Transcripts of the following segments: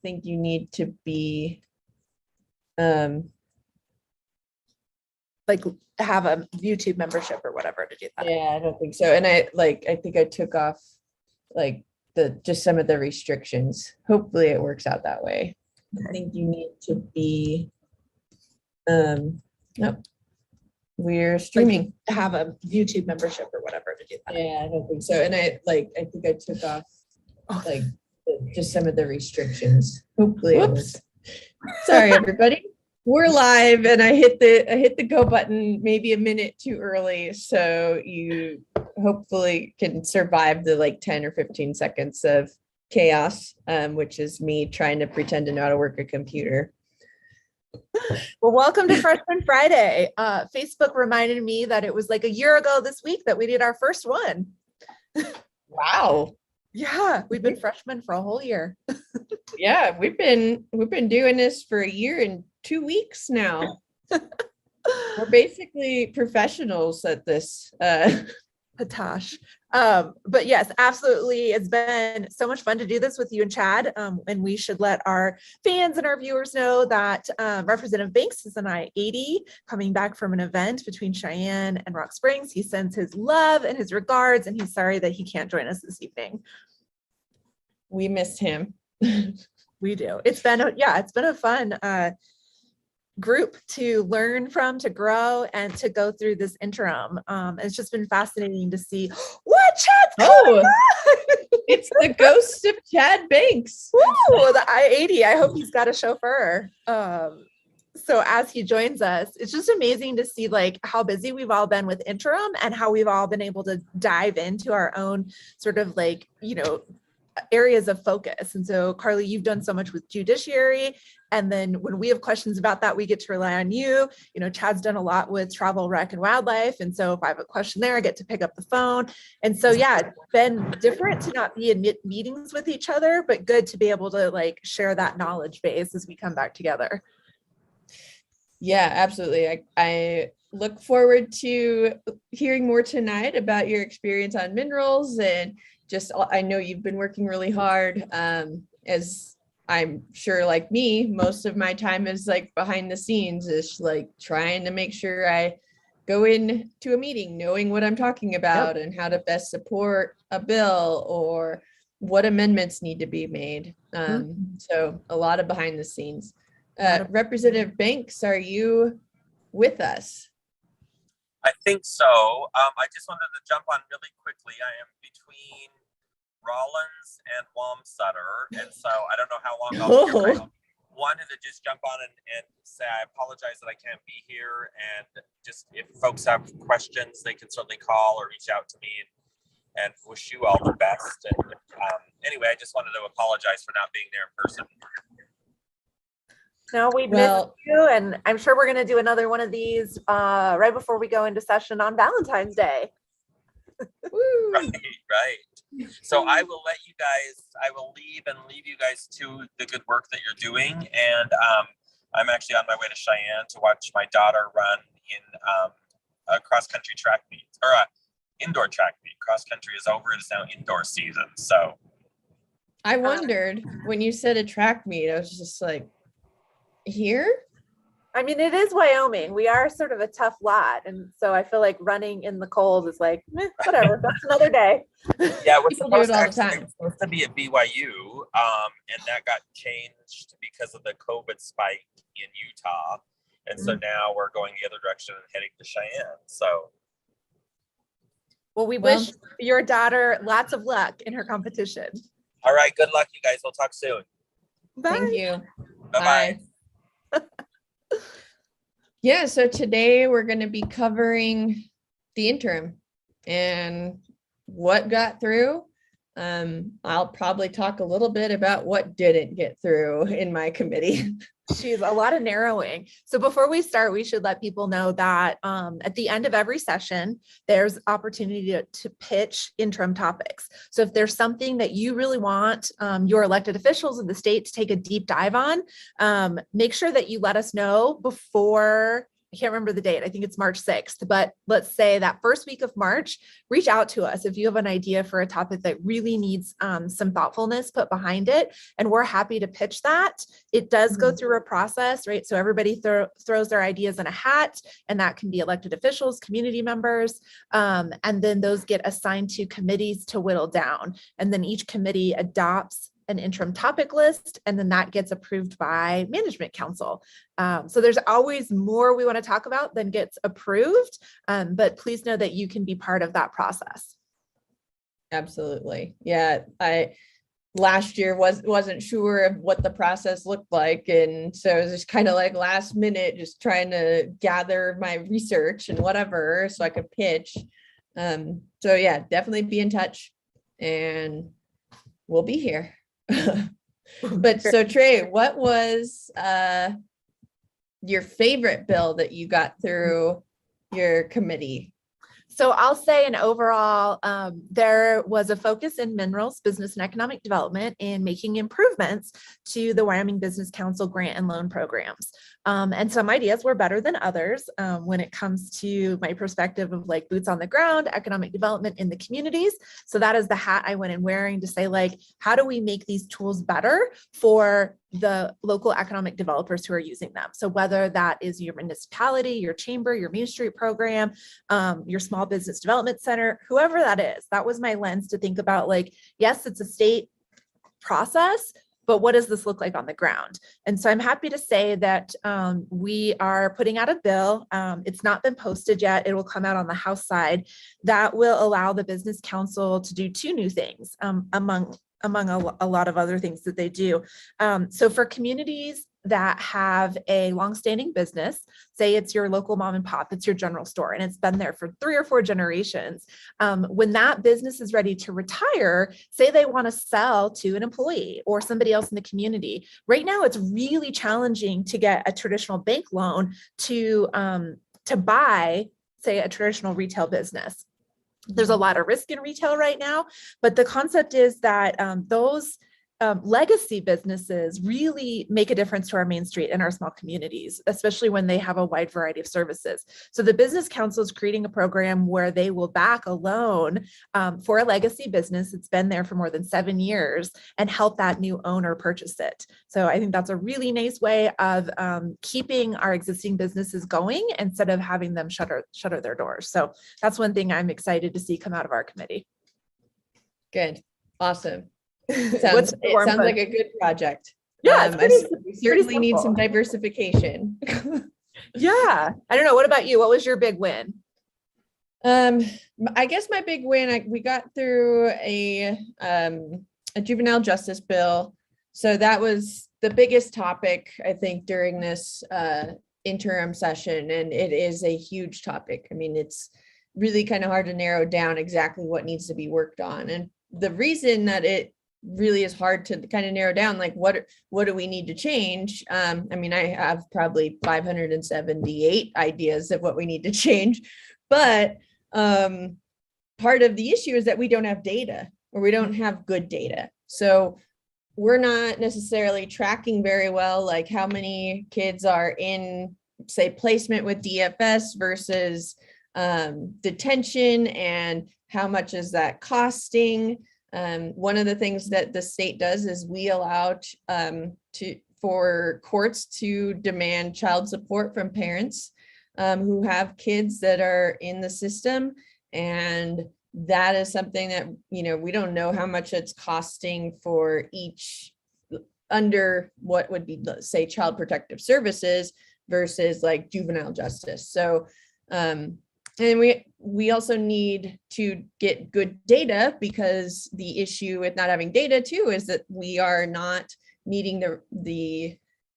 think you need to be like have a YouTube membership or whatever to do that. yeah, I don't think so. And I think I took off like just some of the restrictions. Hopefully it works out that way. I think you need to be nope. We're streaming. Like have a YouTube membership or whatever to do that. Yeah, I don't think so. And I think I took off like just some of the restrictions. Hopefully it works. Sorry, everybody. We're live and I hit the go button maybe a minute too early. So you hopefully can survive the like 10 or 15 seconds of chaos, which is me trying to pretend to know how to work a computer. Well, welcome to Freshman Friday. Facebook reminded me that it was like a year ago this week that we did our first one. Wow. Yeah, we've been freshmen for a whole year. Yeah, we've been doing this for a year and 2 weeks now. We're basically professionals at this. Patosh. But yes, absolutely. It's been so much fun to do this with you and Chad. And we should let our fans and our viewers know that Representative Banks is an I-80 coming back from an event between Cheyenne and Rock Springs. He sends his love and his regards, and he's sorry that he can't join us this evening. We missed him. We do. It's been a fun group to learn from, to grow, and to go through this interim. It's just been fascinating to see what Chad's coming back. It's the ghost of Chad Banks. Woo, the I-80. I hope he's got a chauffeur. So as he joins us, it's just amazing to see like how busy we've all been with interim and how we've all been able to dive into our own sort of like, areas of focus. And so Carly, you've done so much with judiciary. And then when we have questions about that, we get to rely on you. Chad's done a lot with travel, rec, and wildlife. And so if I have a question there, I get to pick up the phone. And so, yeah, it's been different to not be in meetings with each other, but good to be able to like share that knowledge base as we come back together. Yeah, absolutely. I look forward to hearing more tonight about your experience on minerals, and I know you've been working really hard, as I'm sure like me, most of my time is like behind the scenes, is like trying to make sure I go into a meeting knowing what I'm talking about and how to best support a bill or what amendments need to be made. So a lot of behind the scenes. Representative Banks, are you with us? I think so. I just wanted to jump on really quickly. I am between Rollins and Wamsutter, and so I don't know how long I'll be here. I wanted to just jump on and say I apologize that I can't be here, and just if folks have questions, they can certainly call or reach out to me, and wish you all the best. And anyway, I just wanted to apologize for not being there in person. No, we missed you, and I'm sure we're going to do another one of these right before we go into session on Valentine's Day. Right. So I will leave you guys to the good work that you're doing. And I'm actually on my way to Cheyenne to watch my daughter run in a cross-country track meet, or a indoor track meet. Cross-country is over. It is now indoor season. So I wondered when you said a track meet, I was just like, here? I mean, it is Wyoming. We are sort of a tough lot. And so I feel like running in the cold is like, whatever, that's another day. Yeah, we're supposed to be at BYU, and that got changed because of the COVID spike in Utah. And so now we're going the other direction and heading to Cheyenne. So. Well, we wish your daughter lots of luck in her competition. All right. Good luck, you guys. We'll talk soon. Bye. Thank you. Bye-bye. Yeah, so today we're going to be covering the interim and what got through. I'll probably talk a little bit about what didn't get through in my committee. She's a lot of narrowing. So before we start, we should let people know that at the end of every session, there's opportunity to pitch interim topics. So if there's something that you really want your elected officials in the state to take a deep dive on, make sure that you let us know before I can't remember the date. I think it's March 6th, but let's say that first week of March, reach out to us if you have an idea for a topic that really needs some thoughtfulness put behind it. And we're happy to pitch that. It does go through a process, right? So everybody throws their ideas in a hat, and that can be elected officials, community members, and then those get assigned to committees to whittle down. And then each committee adopts an interim topic list, and then that gets approved by management council. So there's always more we want to talk about than gets approved, but please know that you can be part of that process. Absolutely. Yeah, I last year wasn't sure of what the process looked like, and so it was just kind of like last minute, just trying to gather my research and whatever so I could pitch. So yeah, definitely be in touch, and we'll be here. But so Trey, what was your favorite bill that you got through your committee? So I'll say in overall, there was a focus in minerals, business and economic development in making improvements to the Wyoming Business Council grant and loan programs. And some ideas were better than others when it comes to my perspective of like boots on the ground, economic development in the communities. So that is the hat I went in wearing to say, like, how do we make these tools better for the local economic developers who are using them? So whether that is your municipality, your chamber, your Main Street program, your small business development center, whoever that is, that was my lens to think about, like, yes, it's a state process, but what does this look like on the ground? And so I'm happy to say that we are putting out a bill. It's not been posted yet. It will come out on the House side that will allow the Business Council to do two new things among a lot of other things that they do. So for communities that have a longstanding business, say it's your local mom and pop, it's your general store, and it's been there for 3 or 4 generations. When that business is ready to retire, say they want to sell to an employee or somebody else in the community. Right now, it's really challenging to get a traditional bank loan to buy, say, a traditional retail business. There's a lot of risk in retail right now, but the concept is that those legacy businesses really make a difference to our Main Street and our small communities, especially when they have a wide variety of services. So the Business Council is creating a program where they will back a loan for a legacy business that's been there for more than 7 years and help that new owner purchase it. So I think that's a really nice way of keeping our existing businesses going instead of having them shutter their doors. So that's one thing I'm excited to see come out of our committee. Good. Awesome. It sounds like a good project. Yeah, we certainly need some diversification. Yeah. I don't know. What about you? What was your big win? I guess my big win, we got through a juvenile justice bill. So that was the biggest topic, I think, during this interim session. And it is a huge topic. I mean, it's really kind of hard to narrow down exactly what needs to be worked on. And the reason that it really is hard to kind of narrow down, like, what do we need to change? I mean, I have probably 578 ideas of what we need to change, but part of the issue is that we don't have data, or we don't have good data. So we're not necessarily tracking very well, like how many kids are in, say, placement with DFS versus detention, and how much is that costing. One of the things that the state does is we allow for courts to demand child support from parents who have kids that are in the system. And that is something that, we don't know how much it's costing for each under what would be, say, child protective services versus like juvenile justice. So, and we also need to get good data, because the issue with not having data too is that we are not meeting the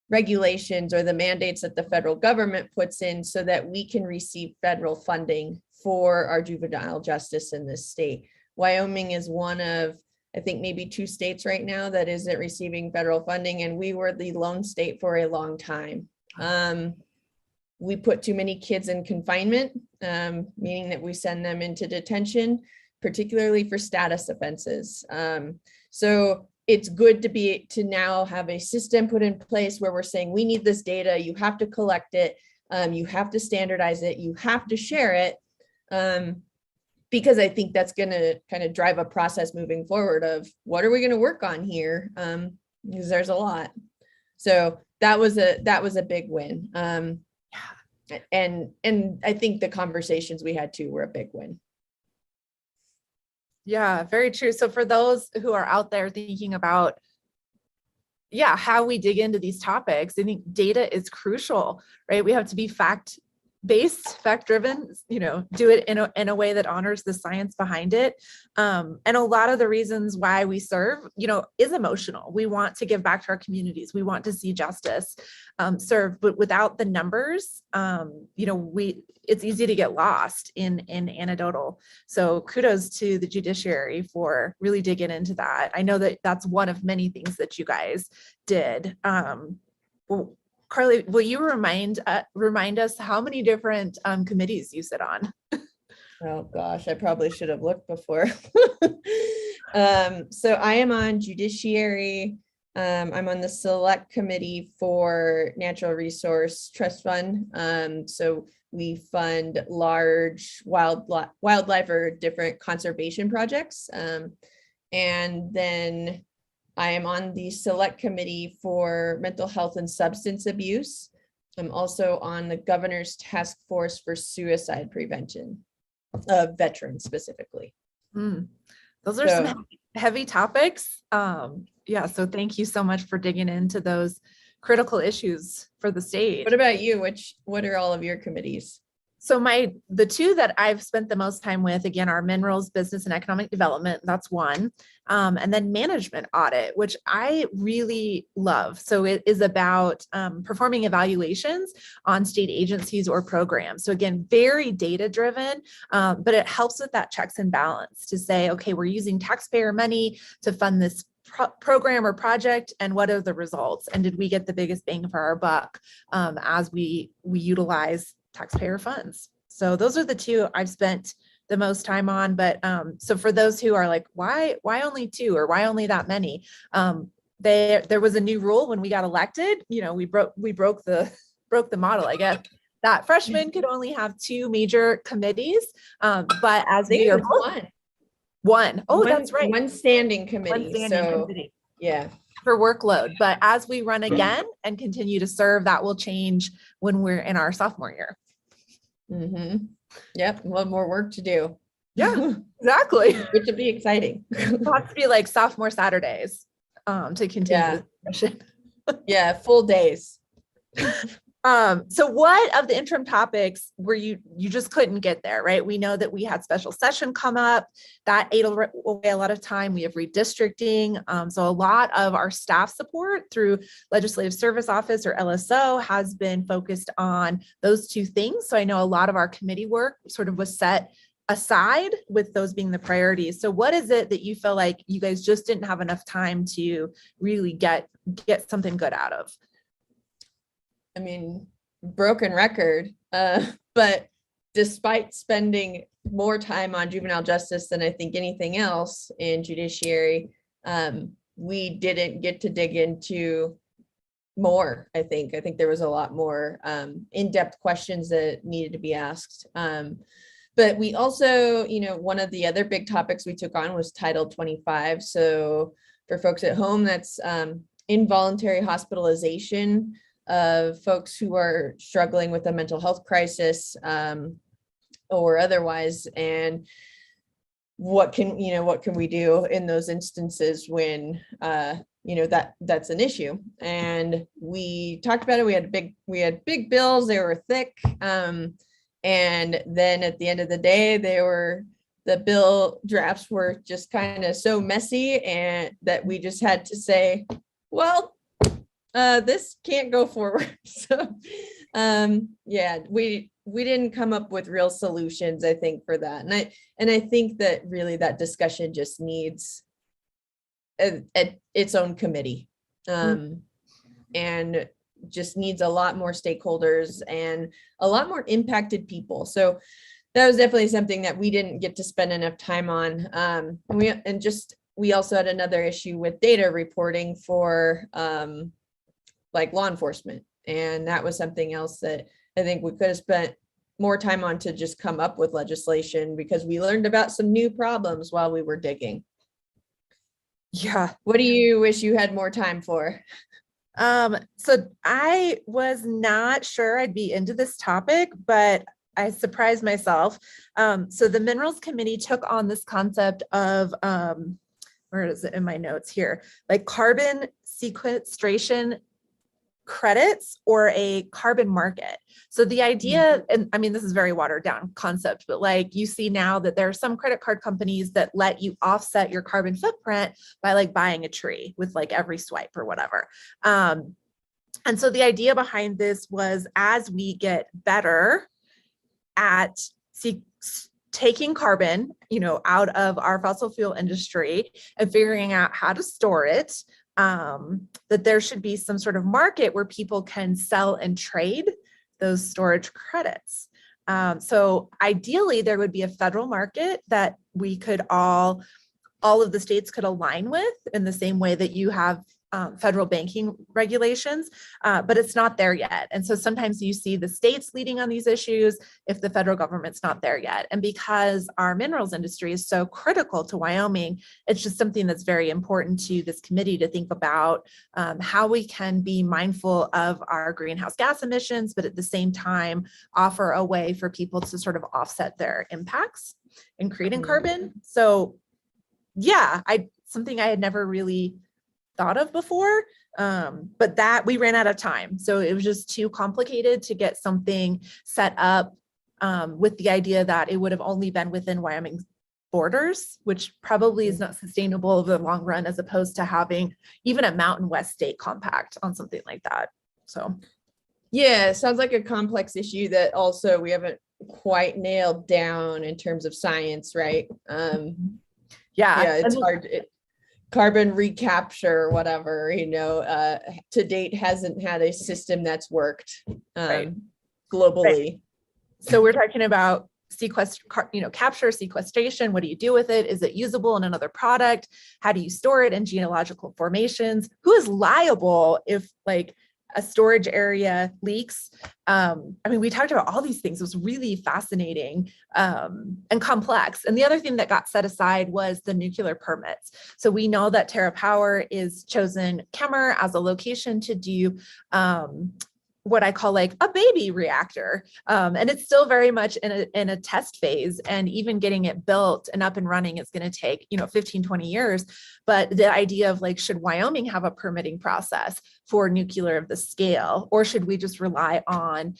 regulations or the mandates that the federal government puts in so that we can receive federal funding for our juvenile justice in this state. Wyoming is one of, I think, maybe 2 states right now that isn't receiving federal funding, and we were the lone state for a long time. We put too many kids in confinement, meaning that we send them into detention, particularly for status offenses. So it's good to now have a system put in place where we're saying, we need this data, you have to collect it. You have to standardize it. You have to share it. Because I think that's going to kind of drive a process moving forward of what are we going to work on here? Because there's a lot. So that was a big win. And I think the conversations we had too were a big win. Yeah, very true. So for those who are out there thinking about, yeah, how we dig into these topics, I think data is crucial, right? We have to be fact-based, fact-driven, do it in a way that honors the science behind it. And a lot of the reasons why we serve, is emotional. We want to give back to our communities. We want to see justice served, but without the numbers, it's easy to get lost in anecdotal. So kudos to the judiciary for really digging into that. I know that that's one of many things that you guys did. Well, Carly, will you remind us how many different committees you sit on? Oh gosh, I probably should have looked before. So I am on judiciary. I'm on the select committee for Natural Resource Trust Fund. So we fund large wildlife or different conservation projects. And then I am on the select committee for mental health and substance abuse. I'm also on the governor's task force for suicide prevention of veterans specifically. Those are some heavy topics. Yeah, so thank you so much for digging into those critical issues for the state. What about you? What are all of your committees? So the two that I've spent the most time with, again, are minerals, business and economic development. That's one. And then management audit, which I really love. So it is about performing evaluations on state agencies or programs. So again, very data driven, but it helps with that checks and balance to say, okay, we're using taxpayer money to fund this program or project, and what are the results? And did we get the biggest bang for our buck as we utilize taxpayer funds? So those are the two I've spent the most time on. But so for those who are like, why only two, or why only that many? There was a new rule when we got elected. We broke the model, I guess, that freshmen could only have two major committees. But as we are one. Oh, that's right. One standing committee. Committee. Yeah. For workload. But as we run again and continue to serve, that will change when we're in our sophomore year. Mm-hmm. Yep. One more work to do. Yeah, exactly. Which would be exciting. It'll have to be like sophomore Saturdays to continue the session. Yeah, full days. So what of the interim topics were you just couldn't get there, right? We know that we had special session come up that ate away a lot of time. We have redistricting. So a lot of our staff support through Legislative Service Office or LSO has been focused on those two things. So I know a lot of our committee work sort of was set aside with those being the priorities. So what is it that you feel like you guys just didn't have enough time to really get something good out of? I mean, broken record, but despite spending more time on juvenile justice than I think anything else in judiciary, we didn't get to dig into more. I think there was a lot more in-depth questions that needed to be asked. But we also, one of the other big topics we took on was Title 25. So for folks at home, that's involuntary hospitalization of folks who are struggling with a mental health crisis or otherwise, and what can we do in those instances when that's an issue. And we talked about it. We had big bills. They were thick, and then at the end of the day, the bill drafts were just kind of so messy, and that we just had to say, well, this can't go forward. So we didn't come up with real solutions, I think, for that. And I think that really that discussion just needs its own committee, and just needs a lot more stakeholders and a lot more impacted people. So that was definitely something that we didn't get to spend enough time on. We also had another issue with data reporting for like law enforcement. And that was something else that I think we could have spent more time on to just come up with legislation, because we learned about some new problems while we were digging. Yeah. What do you wish you had more time for? So I was not sure I'd be into this topic, but I surprised myself. So the Minerals Committee took on this concept of, where is it in my notes here? Like carbon sequestration credits or a carbon market. So the idea, and I mean, this is very watered down concept, but like you see now that there are some credit card companies that let you offset your carbon footprint by like buying a tree with like every swipe or whatever. And so the idea behind this was, as we get better at taking carbon, out of our fossil fuel industry and figuring out how to store it, that there should be some sort of market where people can sell and trade those storage credits. So ideally, there would be a federal market that we could all of the states could align with in the same way that you have federal banking regulations, but it's not there yet. And so sometimes you see the states leading on these issues if the federal government's not there yet. And because our minerals industry is so critical to Wyoming, it's just something that's very important to this committee to think about, how we can be mindful of our greenhouse gas emissions, but at the same time offer a way for people to sort of offset their impacts in creating carbon. So yeah, something I had never really thought of before, but that we ran out of time. So it was just too complicated to get something set up with the idea that it would have only been within Wyoming's borders, which probably is not sustainable over the long run, as opposed to having even a Mountain West state compact on something like that. So yeah, it sounds like a complex issue that also we haven't quite nailed down in terms of science, right? Yeah, it's hard. Carbon recapture, whatever, to date hasn't had a system that's worked globally. Right. So we're talking about capture, sequestration. What do you do with it? Is it usable in another product? How do you store it in geological formations? Who is liable if like a storage area leaks? We talked about all these things. It was really fascinating and complex. And the other thing that got set aside was the nuclear permits. So we know that TerraPower is chosen Kemmer as a location to do what I call like a baby reactor. And it's still very much in a test phase, and even getting it built and up and running is going to take, 15, 20 years. But the idea of like, should Wyoming have a permitting process for nuclear of the scale, or should we just rely on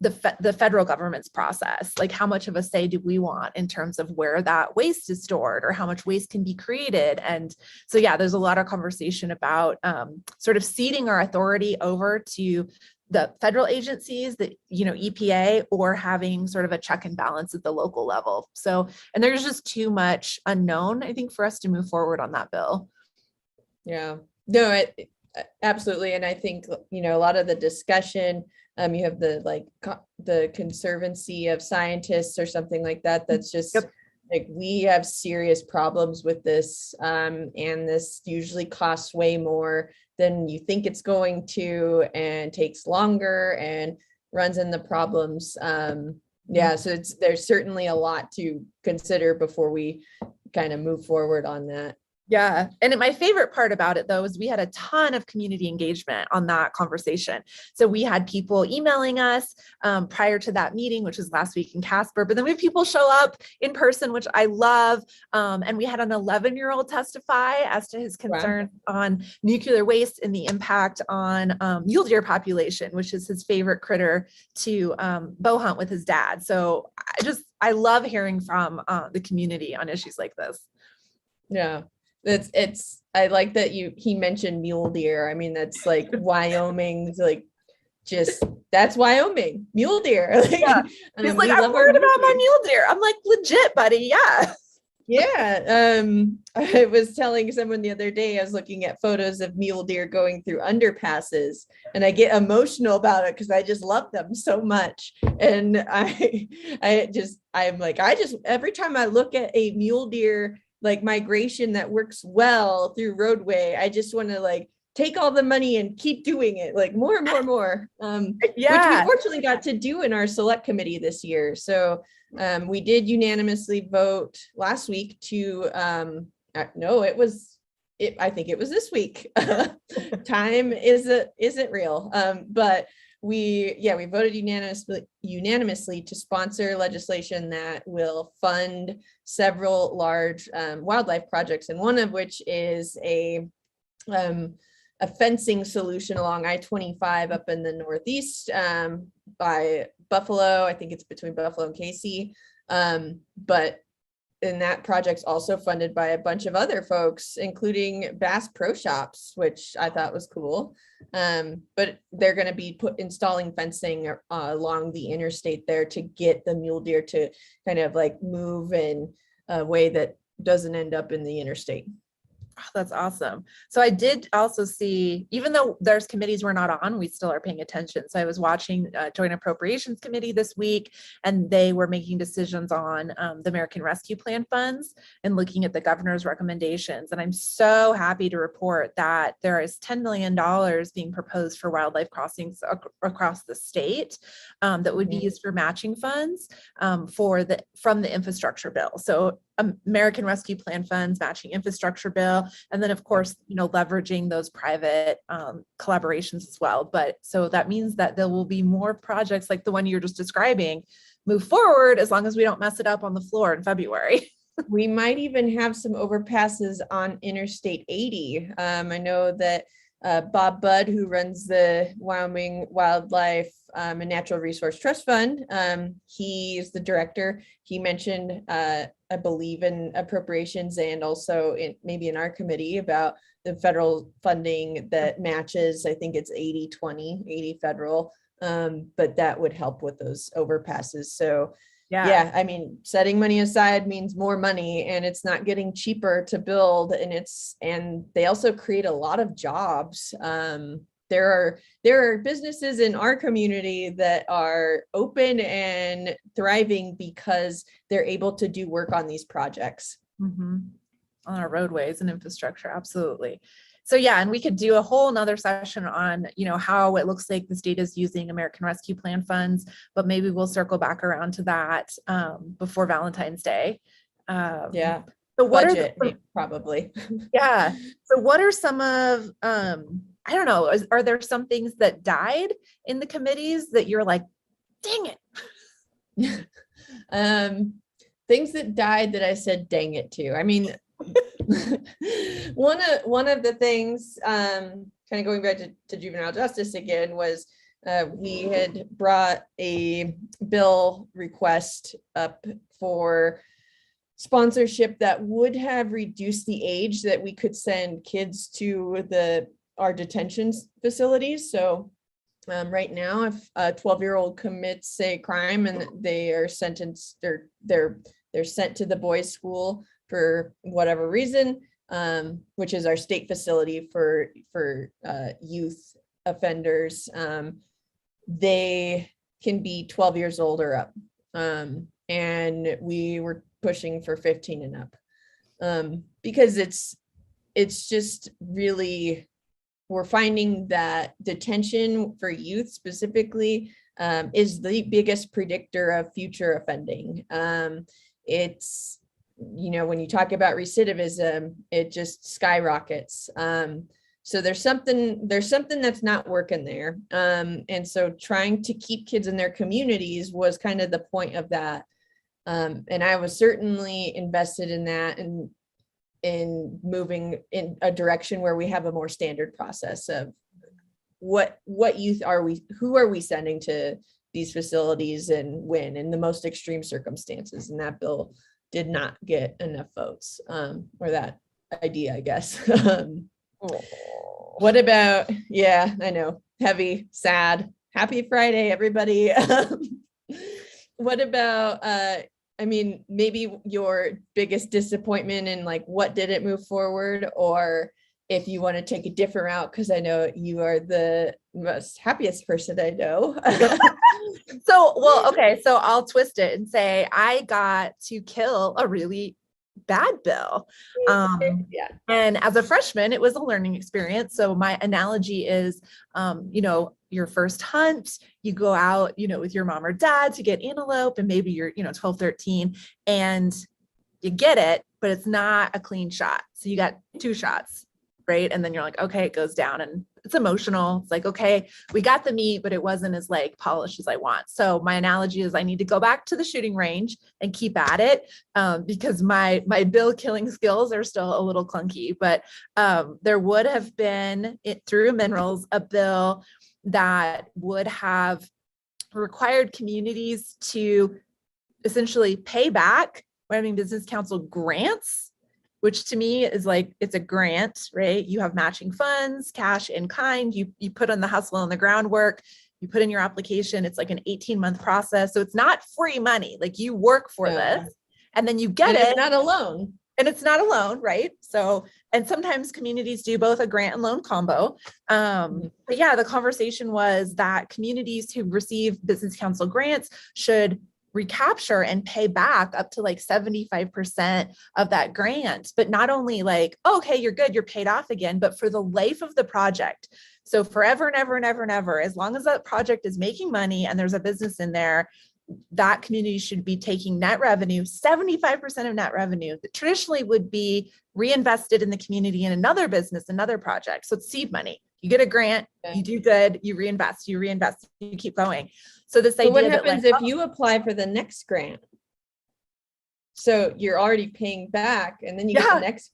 the federal government's process? Like, how much of a say do we want in terms of where that waste is stored, or how much waste can be created? And so, yeah, there's a lot of conversation about sort of ceding our authority over to the federal agencies, the EPA, or having sort of a check and balance at the local level. So, and there's just too much unknown, I think, for us to move forward on that bill. Yeah, no, absolutely. And I think, a lot of the discussion, you have the Conservancy of Scientists or something like that. That's just like, we have serious problems with this. And this usually costs way more than you think it's going to, and takes longer and runs into problems. Yeah, so there's certainly a lot to consider before we kind of move forward on that. Yeah. And my favorite part about it, though, is we had a ton of community engagement on that conversation. So we had people emailing us prior to that meeting, which was last week in Casper, but then we have people show up in person, which I love. And we had an 11-year-old testify as to his concern on nuclear waste and the impact on mule deer population, which is his favorite critter to bow hunt with his dad. So I love hearing from the community on issues like this. Yeah. I like that he mentioned mule deer. I mean, that's like Wyoming's that's Wyoming, mule deer. Yeah. He's like, I'm worried about my mule deer. I'm like, legit, buddy. Yeah. Yeah. I was telling someone the other day, I was looking at photos of mule deer going through underpasses, and I get emotional about it because I just love them so much. And I'm like, every time I look at a mule deer like migration that works well through roadway, I just want to like take all the money and keep doing it, like more and more and more. Which we fortunately got to do in our select committee this year. So we did unanimously vote last week to, no, I think it was this week. Time isn't real. But we voted unanimously to sponsor legislation that will fund several large wildlife projects, and one of which is a fencing solution along I-25 up in the Northeast by Buffalo. I think it's between Buffalo and Casey. And that project's also funded by a bunch of other folks, including Bass Pro Shops, which I thought was cool. But they're going to be installing fencing along the interstate there to get the mule deer to kind of like move in a way that doesn't end up in the interstate. Oh, that's awesome. So I did also see, even though there's committees we're not on, we still are paying attention. So I was watching Joint Appropriations Committee this week, and they were making decisions on the American Rescue Plan funds and looking at the governor's recommendations. And I'm so happy to report that there is $10 million being proposed for wildlife crossings across the state that would be used for matching funds from the infrastructure bill. So American Rescue Plan funds, matching infrastructure bill, and then of course, leveraging those private collaborations as well. But so that means that there will be more projects like the one you're just describing move forward, as long as we don't mess it up on the floor in February. We might even have some overpasses on Interstate 80. I know that Bob Budd, who runs the Wyoming Wildlife and Natural Resource Trust Fund, he is the director. He mentioned, I believe, in appropriations and also maybe in our committee about the federal funding that matches. I think it's 80-20, 80 federal, but that would help with those overpasses. So yeah, I mean, setting money aside means more money, and it's not getting cheaper to build, and they also create a lot of jobs. There are businesses in our community that are open and thriving because they're able to do work on these projects. Mm-hmm. On our roadways and infrastructure, absolutely. So yeah, and we could do a whole nother session on, how it looks like the state is using American Rescue Plan funds, but maybe we'll circle back around to that before Valentine's Day. Yeah. So what budget, probably. Yeah. So what are some of, I don't know, are there some things that died in the committees that you're like, dang it? Things that died that I said, dang it to. I mean, one of the things, kind of going back to juvenile justice again, was we had brought a bill request up for sponsorship that would have reduced the age that we could send kids to our detention facilities. So right now, if a 12-year-old commits a crime and they are sentenced, they're sent to the boys' school for whatever reason, which is our state facility for youth offenders, they can be 12 years old or up. And we were pushing for 15 and up, because it's just really, we're finding that detention for youth specifically is the biggest predictor of future offending. It's, when you talk about recidivism, it just skyrockets. So there's something that's not working there. And so trying to keep kids in their communities was kind of the point of that. And I was certainly invested in that and in moving in a direction where we have a more standard process of what youth who are we sending to these facilities and when, in the most extreme circumstances. And that bill did not get enough votes, or that idea, I guess. What about, yeah, I know, heavy, sad, happy Friday, everybody. What about, maybe your biggest disappointment in what did it move forward, or if you want to take a different route, because I know you are the most happiest person I know. So I'll twist it and say I got to kill a really bad bill. Yeah. And as a freshman, it was a learning experience. So my analogy is, your first hunt, you go out, with your mom or dad to get antelope, and maybe you're, 12, 13, and you get it, but it's not a clean shot. So you got 2 shots, right? And then you're like, okay, it goes down, and it's emotional. It's like, okay, we got the meat, but it wasn't as like polished as I want. So my analogy is I need to go back to the shooting range and keep at it, because my bill killing skills are still a little clunky. But there would have been through minerals a bill that would have required communities to essentially pay back Wyoming Business Council grants, which to me is like, it's a grant, right? You have matching funds, cash in kind, you put on the hustle and the groundwork, you put in your application. It's like an 18-month process. So it's not free money. Like you work for this and then you get it. It's not a loan. And it's not a loan, right? So, and sometimes communities do both a grant and loan combo. But yeah, the conversation was that communities who receive Business Council grants should recapture and pay back up to like 75% of that grant. But not only like, oh, okay, you're good, you're paid off again, but for the life of the project. So forever and ever and ever and ever, as long as that project is making money and there's a business in there, that community should be taking net revenue, 75% of net revenue that traditionally would be reinvested in the community in another business, another project. So it's seed money. You get a grant, you do good, you reinvest, you keep going. So this idea what that happens if you apply for the next grant? So you're already paying back and then you get the next.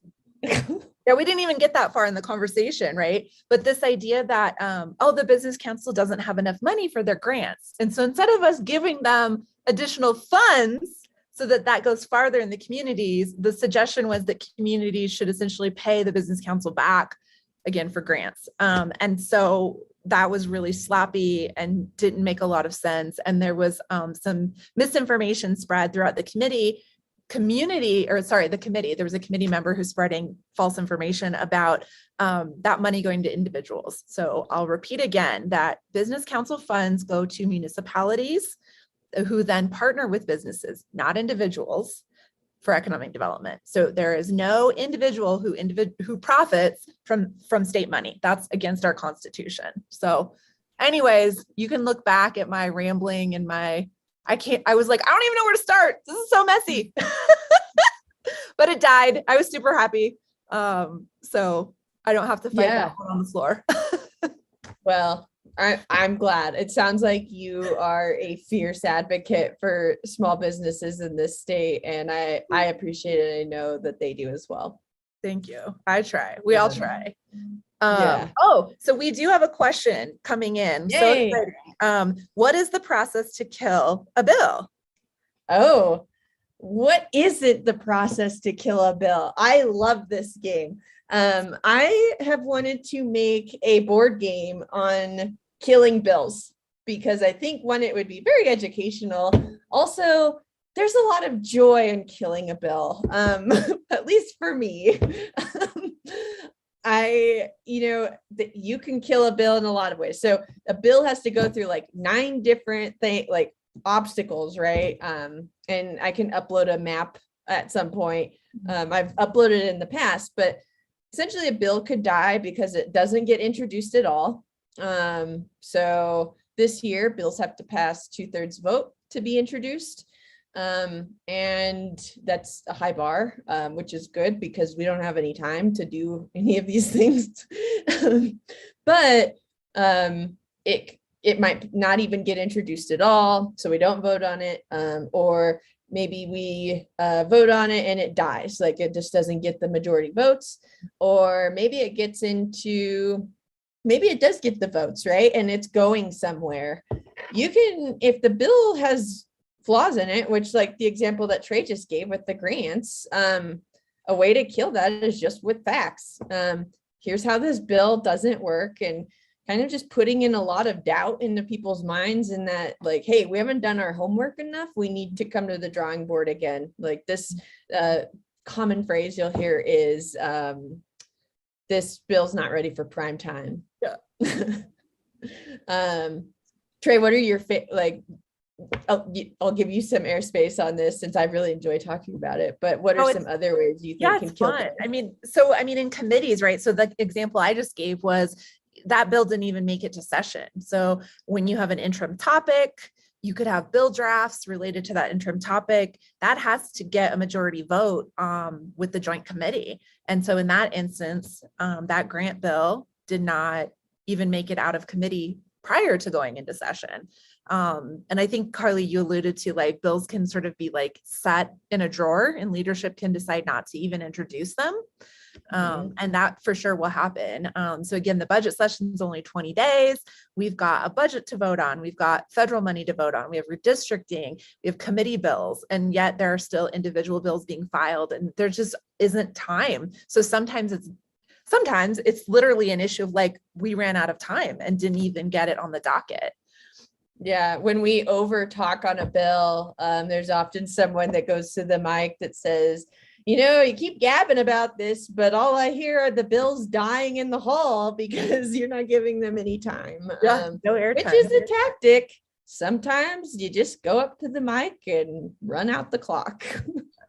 Yeah, we didn't even get that far in the conversation, right? But this idea that, the Business Council doesn't have enough money for their grants. And so instead of us giving them additional funds so that goes farther in the communities, the suggestion was that communities should essentially pay the Business Council back again for grants. And so that was really sloppy and didn't make a lot of sense. And there was some misinformation spread throughout the committee. There was a committee member who's spreading false information about that money going to individuals. So I'll repeat again that Business Council funds go to municipalities who then partner with businesses, not individuals, for economic development. So there is no individual who profits from state money. That's against our Constitution. So anyways, you can look back at my rambling and I was like, I don't even know where to start. This is so messy. But it died. I was super happy. So I don't have to fight that one on the floor. Well, I'm glad. It sounds like you are a fierce advocate for small businesses in this state, and I appreciate it. I know that they do as well. Thank you. I try. We all try. So we do have a question coming in. Yay. So exciting. What is the process to kill a bill? Oh, what is it, the process to kill a bill? I love this game. I have wanted to make a board game on killing bills because I think one, it would be very educational. Also, there's a lot of joy in killing a bill, at least for me. You can kill a bill in a lot of ways. So a bill has to go through like 9 different obstacles, right? And I can upload a map at some point. I've uploaded it in the past, but essentially a bill could die because it doesn't get introduced at all. So this year bills have to pass 2/3 vote to be introduced. And that's a high bar, which is good because we don't have any time to do any of these things. But it might not even get introduced at all, so we don't vote on it, or maybe we vote on it and it dies, like it just doesn't get the majority votes, or maybe it does get the votes, right? And it's going somewhere. You can, if the bill has flaws in it, which like the example that Trey just gave with the grants, a way to kill that is just with facts. Here's how this bill doesn't work, and kind of just putting in a lot of doubt into people's minds, and that like, hey, we haven't done our homework enough. We need to come to the drawing board again. Like this common phrase you'll hear is, this bill's not ready for prime time. Yeah. Trey, what are your I'll give you some airspace on this since I really enjoy talking about it. But what Oh, are it's- some other ways you Yeah, think can it's kill fun. bills? I mean, in committees, right? So the example I just gave was that bill didn't even make it to session. So when you have an interim topic, you could have bill drafts related to that interim topic. That has to get a majority vote with the joint committee. And so in that instance, that grant bill did not even make it out of committee prior to going into session. And I think, Carly, you alluded to like bills can sort of be like set in a drawer and leadership can decide not to even introduce them. And that for sure will happen. So again, the budget session is only 20 days. We've got a budget to vote on. We've got federal money to vote on. We have redistricting. We have committee bills, and yet there are still individual bills being filed, and there just isn't time. So sometimes it's literally an issue of like, we ran out of time and didn't even get it on the docket. Yeah, when we over talk on a bill, there's often someone that goes to the mic that says, you keep gabbing about this, but all I hear are the bills dying in the hall because you're not giving them any time. No airtime. Which is a tactic. Sometimes you just go up to the mic and run out the clock.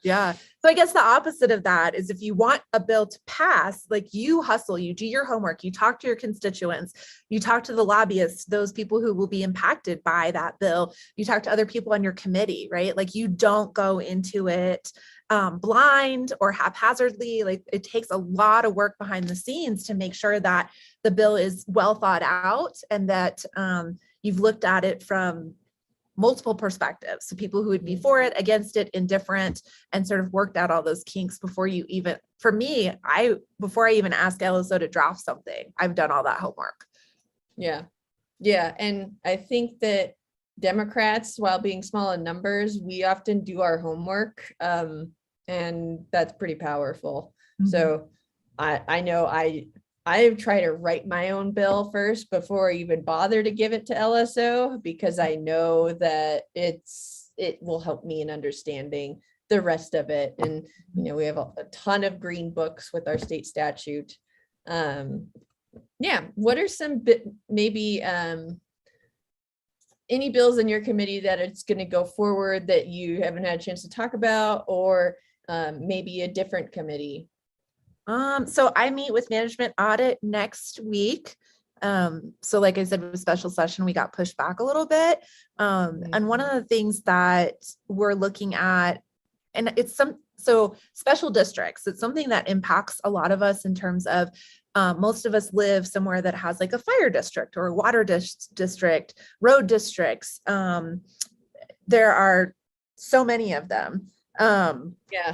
Yeah. So I guess the opposite of that is if you want a bill to pass, like you hustle, you do your homework, you talk to your constituents, you talk to the lobbyists, those people who will be impacted by that bill, you talk to other people on your committee, right? Like you don't go into it blind or haphazardly. Like it takes a lot of work behind the scenes to make sure that the bill is well thought out and that you've looked at it from multiple perspectives. So people who would be for it, against it, indifferent, and sort of worked out all those kinks before you even, for me, before I even ask LSO to draft something, I've done all that homework. Yeah. Yeah. And I think that Democrats, while being small in numbers, we often do our homework. And that's pretty powerful. Mhm. So I know I try to write my own bill first before I even bother to give it to LSO, because I know that it will help me in understanding the rest of it. And, we have a ton of green books with our state statute. Yeah. What are some maybe any bills in your committee that it's going to go forward that you haven't had a chance to talk about, or maybe a different committee? So I meet with management audit next week. So like I said, with special session, we got pushed back a little bit. And one of the things that we're looking at, and so special districts, it's something that impacts a lot of us in terms of most of us live somewhere that has like a fire district or a water district, road districts. There are so many of them. Yeah,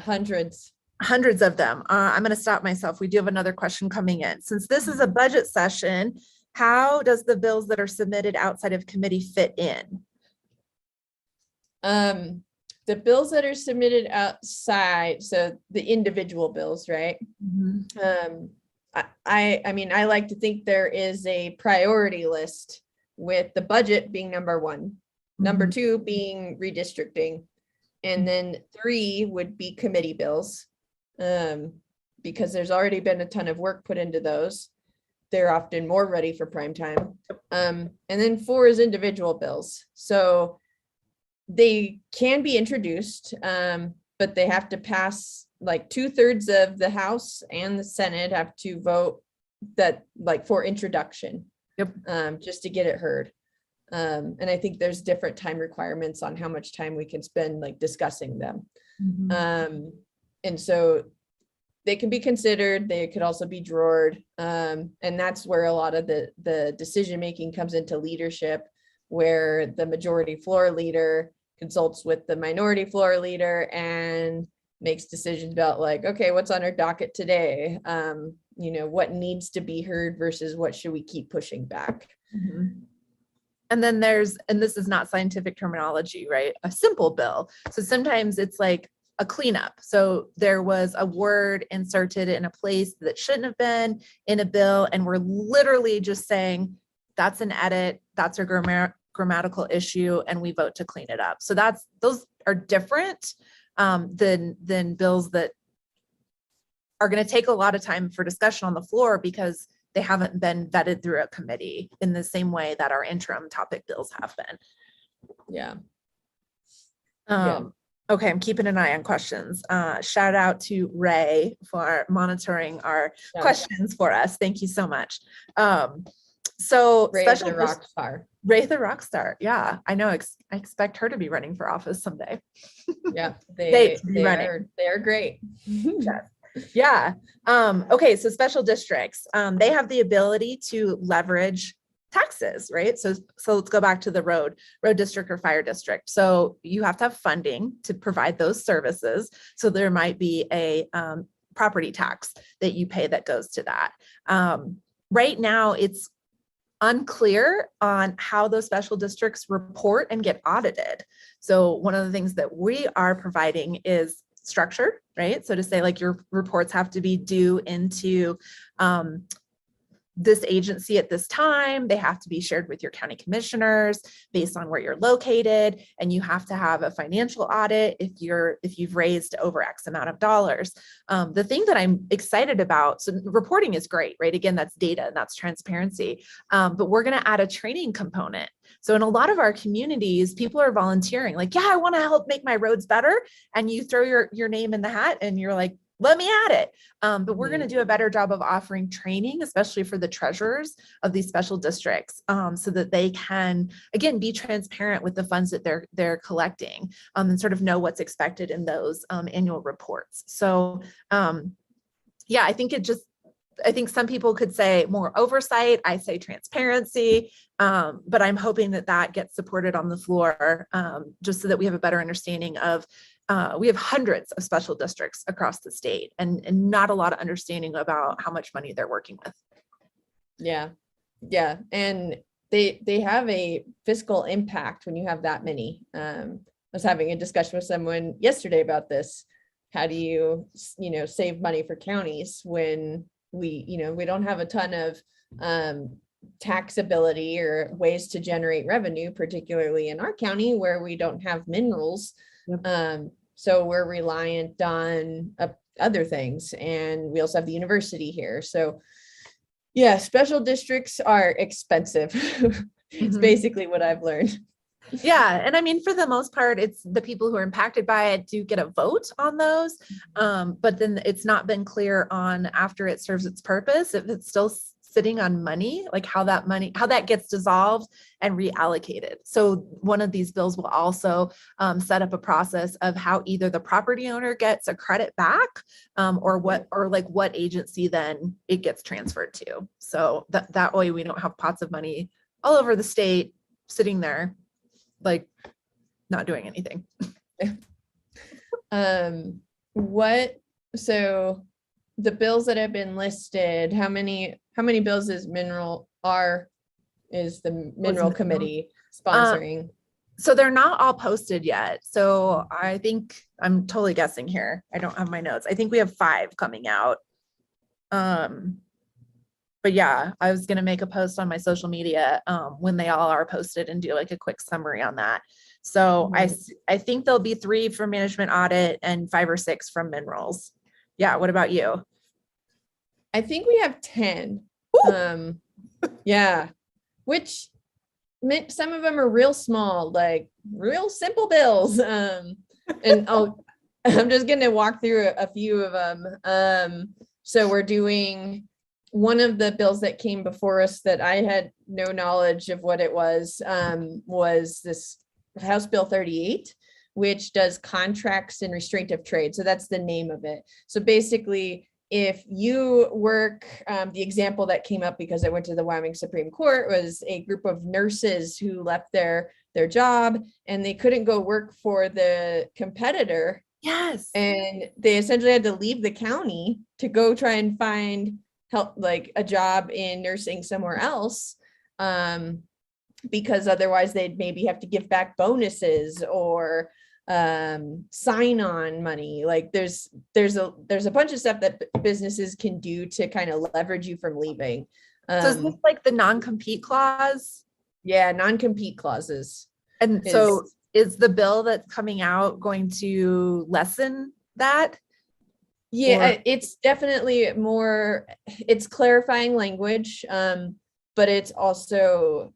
Hundreds of them. I'm going to stop myself. We do have another question coming in. Since this is a budget session, how does the bills that are submitted outside of committee fit in? The bills that are submitted outside, so the individual bills, right? Mm-hmm. I mean, I like to think there is a priority list, with the budget being number one, number two being redistricting, and then 3 would be committee bills. Because there's already been a ton of work put into those. They're often more ready for prime time. And then 4 is individual bills. So they can be introduced, but they have to pass, like 2/3 of the House and the Senate have to vote that, like, for introduction. Yep. Just to get it heard. And I think there's different time requirements on how much time we can spend like discussing them. Mm-hmm. And so they can be considered, they could also be drawered. And that's where a lot of the decision-making comes into leadership, where the majority floor leader consults with the minority floor leader and makes decisions about like, okay, what's on our docket today? What needs to be heard versus what should we keep pushing back? Mm-hmm. And then and this is not scientific terminology, right? A simple bill. So sometimes it's like a cleanup. So there was a word inserted in a place that shouldn't have been in a bill. And we're literally just saying, that's an edit, that's a grammatical issue, and we vote to clean it up. So those are different than bills that are going to take a lot of time for discussion on the floor because they haven't been vetted through a committee in the same way that our interim topic bills have been. Yeah. Yeah. Okay, I'm keeping an eye on questions. Shout out to Ray for monitoring our Yeah. questions for us. Thank you so much. So Ray is a rock star. Ray the rock star. Yeah, I know. I expect her to be running for office someday. Yeah, They are great. Yeah. Okay, so special districts, they have the ability to leverage taxes, right? So let's go back to the road district or fire district. So you have to have funding to provide those services. So there might be a property tax that you pay that goes to that. Right now, it's unclear on how those special districts report and get audited. So one of the things that we are providing is structure, right? So to say like your reports have to be due into this agency at this time, they have to be shared with your county commissioners based on where you're located, and you have to have a financial audit if you've raised over X amount of dollars. The thing that I'm excited about, so reporting is great, right? Again, that's data and that's transparency, but we're going to add a training component. So in a lot of our communities, people are volunteering, like, yeah, I want to help make my roads better, and you throw your name in the hat, and you're like, let me add it. But we're going to do a better job of offering training, especially for the treasurers of these special districts, so that they can, again, be transparent with the funds that they're collecting, and sort of know what's expected in those annual reports. So yeah, I think some people could say more oversight. I say transparency, but I'm hoping that gets supported on the floor, just so that we have a better understanding of, we have hundreds of special districts across the state, and not a lot of understanding about how much money they're working with. Yeah. Yeah. And they have a fiscal impact when you have that many. I was having a discussion with someone yesterday about this. How do you save money for counties when we don't have a ton of taxability or ways to generate revenue, particularly in our county where we don't have minerals. Yep. So we're reliant on other things, and we also have the university here. So yeah, special districts are expensive. It's basically what I've learned. Yeah. And I mean, for the most part, it's the people who are impacted by it do get a vote on those. But then it's not been clear on, after it serves its purpose, if it's still sitting on money, like how that gets dissolved and reallocated. So one of these bills will also set up a process of how either the property owner gets a credit back, or what agency then it gets transferred to. So that way we don't have pots of money all over the state sitting there, like not doing anything. So the bills that have been listed, how many bills is the mineral committee sponsoring? So they're not all posted yet. So I think, I'm totally guessing here, I don't have my notes. I think we have 5 coming out. But yeah, I was going to make a post on my social media when they all are posted and do like a quick summary on that. So I think there'll be 3 from management audit and 5 or 6 from minerals. Yeah. What about you? I think we have 10. Yeah, which some of them are real small, like real simple bills. And I'm just going to walk through a few of them. So we're doing one of the bills that came before us that I had no knowledge of what it was this House Bill 38, which does contracts and restraint of trade. So that's the name of it. So basically, if you work, the example that came up because I went to the Wyoming Supreme Court was a group of nurses who left their job and they couldn't go work for the competitor. Yes. And they essentially had to leave the county to go try and find help, like a job in nursing somewhere else, because otherwise they'd maybe have to give back bonuses or sign on money. Like there's a bunch of stuff that businesses can do to kind of leverage you from leaving. So is this like the non-compete clause? Yeah, non-compete clauses. And so is the bill that's coming out going to lessen that? Yeah, it's definitely more, it's clarifying language, but it's also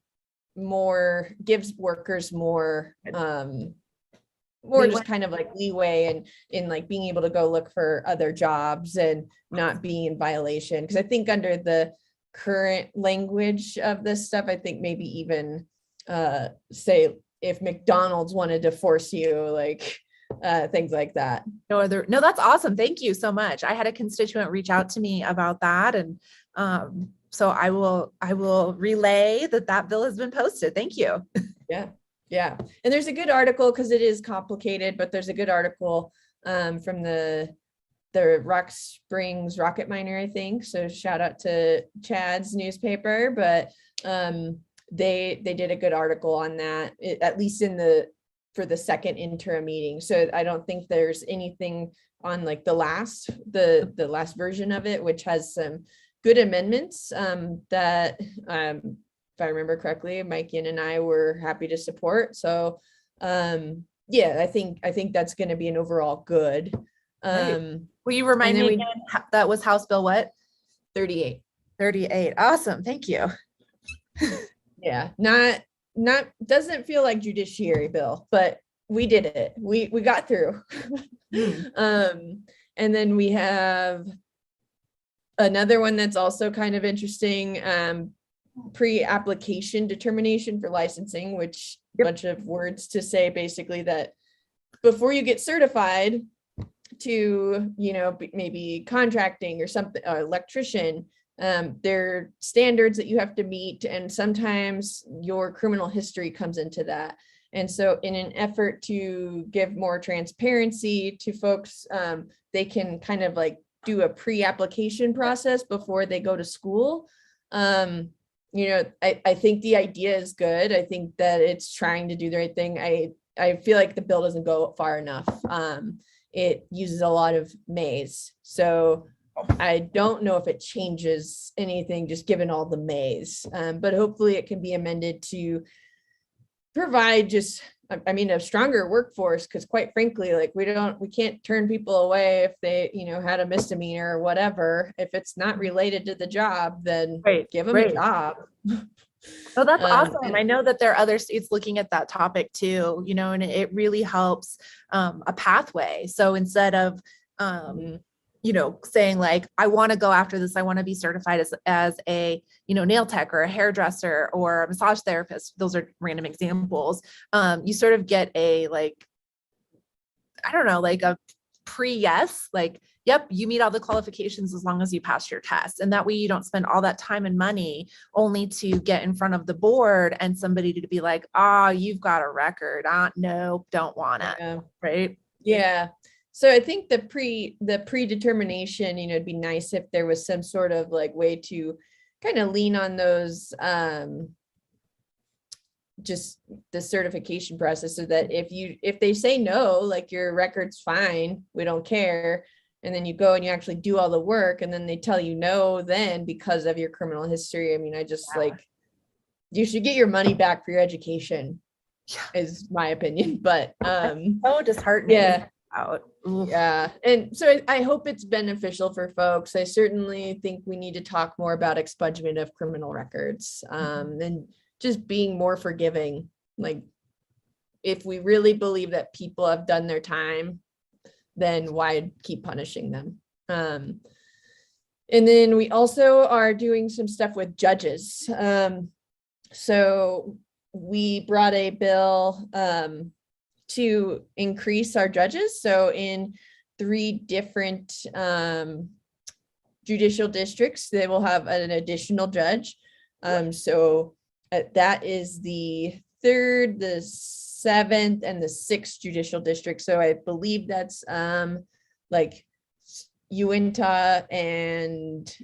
gives workers more more just kind of like leeway and in like being able to go look for other jobs and not being in violation. Because I think under the current language of this stuff, I think maybe even say if McDonald's wanted to force you, like things like that. No, that's awesome. Thank you so much. I had a constituent reach out to me about that. And so I will relay that bill has been posted. Thank you. Yeah. Yeah. And there's a good article, because it is complicated, but there's a good article from the Rock Springs Rocket Miner, I think. So shout out to Chad's newspaper, but they did a good article on that, at least for the second interim meeting. So I don't think there's anything on like the last version of it, which has some good amendments that if I remember correctly, Mike Yin and I were happy to support. So yeah, I think that's going to be an overall good. Will you remind me again, that was House Bill what? 38. 38. Awesome. Thank you. Yeah, not doesn't feel like judiciary bill, but we did it. We got through. And then we have another one that's also kind of interesting, pre-application determination for licensing, which a bunch of words to say basically that before you get certified to, maybe contracting or something, electrician, there are standards that you have to meet, and sometimes your criminal history comes into that. And so in an effort to give more transparency to folks, they can kind of like do a pre-application process before they go to school. I think the idea is good. I think that it's trying to do the right thing. I feel like the bill doesn't go far enough. It uses a lot of maze. So I don't know if it changes anything just given all the maze, but hopefully it can be amended to provide a stronger workforce, because quite frankly, like we can't turn people away if they, had a misdemeanor or whatever. If it's not related to the job, then give them a job. Oh, that's awesome. I know that there are other states looking at that topic too, and it really helps a pathway. So instead of, saying like, I want to go after this, I want to be certified as a, nail tech or a hairdresser or a massage therapist. Those are random examples. You sort of get a, like, I don't know, like a yes, like, yep, you meet all the qualifications as long as you pass your test. And that way you don't spend all that time and money only to get in front of the board and somebody to be like, you've got a record. No, don't want it. Yeah. Right. Yeah. So I think the predetermination, it'd be nice if there was some sort of like way to kind of lean on those, just the certification process, so that if they say no, like your record's fine, we don't care, and then you go and you actually do all the work, and then they tell you no, then because of your criminal history. I mean, I just like, you should get your money back for your education, is my opinion. But so disheartening. Yeah. Out. Yeah. And so I hope it's beneficial for folks. I certainly think we need to talk more about expungement of criminal records, and just being more forgiving. Like, if we really believe that people have done their time, then why keep punishing them? And then we also are doing some stuff with judges. So we brought a bill to increase our judges. So in 3 different judicial districts, they will have an additional judge. So that is the 3rd, the 7th, and the 6th judicial district. So I believe that's like Uintah and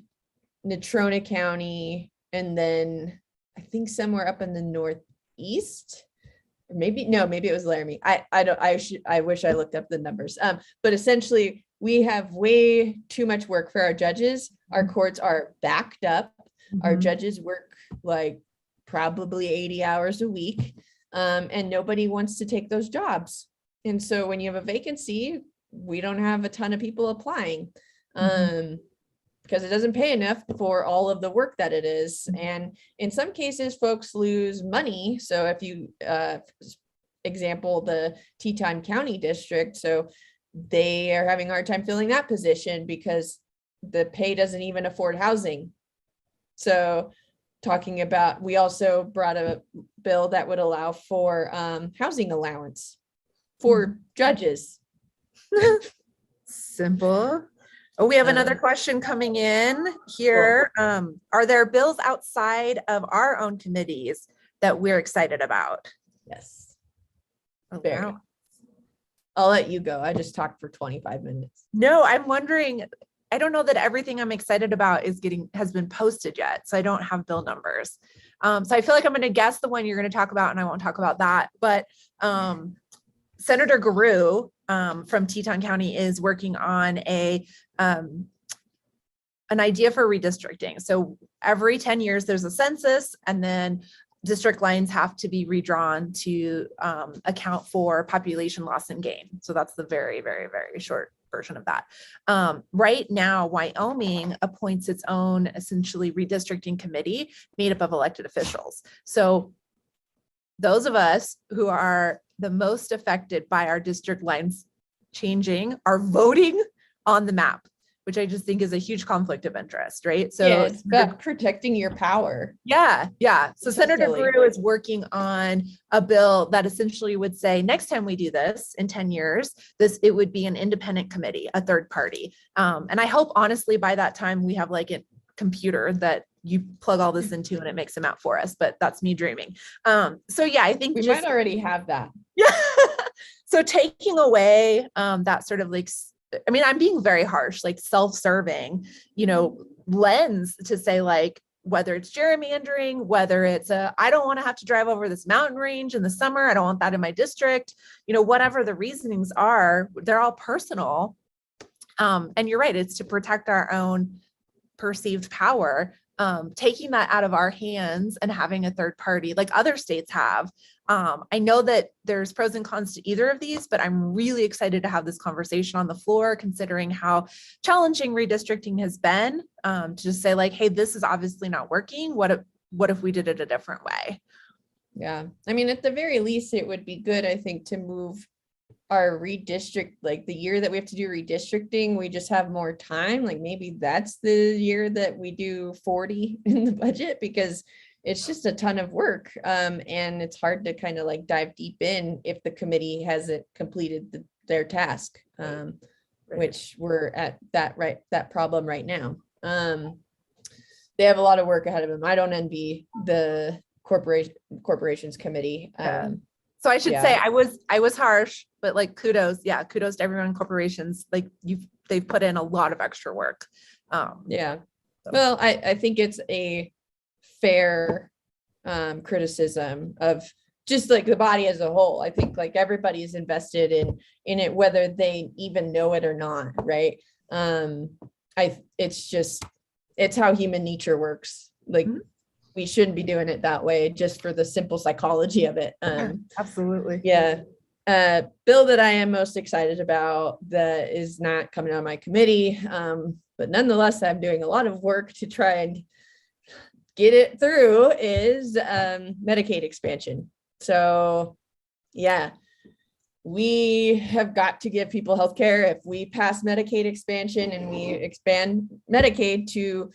Natrona County, and then I think somewhere up in the northeast. Maybe it was Laramie. I wish I looked up the numbers. But essentially we have way too much work for our judges. Our courts are backed up. Our judges work like probably 80 hours a week. And nobody wants to take those jobs. And so when you have a vacancy, we don't have a ton of people applying. Because it doesn't pay enough for all of the work that it is. And in some cases, folks lose money. So if you, example, the Teton County District. So they are having a hard time filling that position because the pay doesn't even afford housing. So talking about, we also brought a bill that would allow for housing allowance for judges. Simple. Oh, we have another question coming in here. Are there bills outside of our own committees that we're excited about? Yes. Oh, Very. wow. I'll let you go. I just talked for 25 minutes. No, I'm wondering, I don't know that everything I'm excited about has been posted yet. So I don't have bill numbers. So I feel like I'm going to guess the one you're going to talk about and I won't talk about that. But Senator Guru from Teton County is working on an idea for redistricting. So every 10 years there's a census, and then district lines have to be redrawn to account for population loss and gain. So that's the very, very, very short version of that. Right now, Wyoming appoints its own essentially redistricting committee made up of elected officials. So those of us who are the most affected by our district lines changing are voting on the map, which I just think is a huge conflict of interest, right? So yeah, it's about protecting your power. Yeah. So Senator Silly. Guru is working on a bill that essentially would say, next time we do this in 10 years, it would be an independent committee, a third party. And I hope honestly by that time we have like a computer that you plug all this into and it makes a map for us, but that's me dreaming. So yeah, I think We might already have that. Yeah. So taking away that sort of like, I mean, I'm being very harsh, like self-serving, lens to say like, whether it's gerrymandering, whether it's I don't want to have to drive over this mountain range in the summer. I don't want that in my district, whatever the reasonings are, they're all personal. And you're right. It's to protect our own perceived power. Taking that out of our hands and having a third party like other states have. I know that there's pros and cons to either of these, but I'm really excited to have this conversation on the floor, considering how challenging redistricting has been, to just say like, hey, this is obviously not working. What if we did it a different way? Yeah. I mean, at the very least, it would be good, I think, to move our redistrict, like the year that we have to do redistricting, we just have more time. Like maybe that's the year that we do 40 in the budget, because it's just a ton of work. And it's hard to kind of like dive deep in if the committee hasn't completed their task, which we're at that problem right now. They have a lot of work ahead of them. I don't envy the corporations committee. So I should say I was harsh, but like kudos to everyone in corporations. Like they've put in a lot of extra work. Well, I think it's a fair criticism of just like the body as a whole. I think like everybody is invested in it, whether they even know it or not, right? It's how human nature works. Like we shouldn't be doing it that way, just for the simple psychology of it. Absolutely. Yeah. Bill that I am most excited about that is not coming out of my committee, but nonetheless, I'm doing a lot of work to try and get it through is Medicaid expansion. So yeah, we have got to give people healthcare. If we pass Medicaid expansion and we expand Medicaid to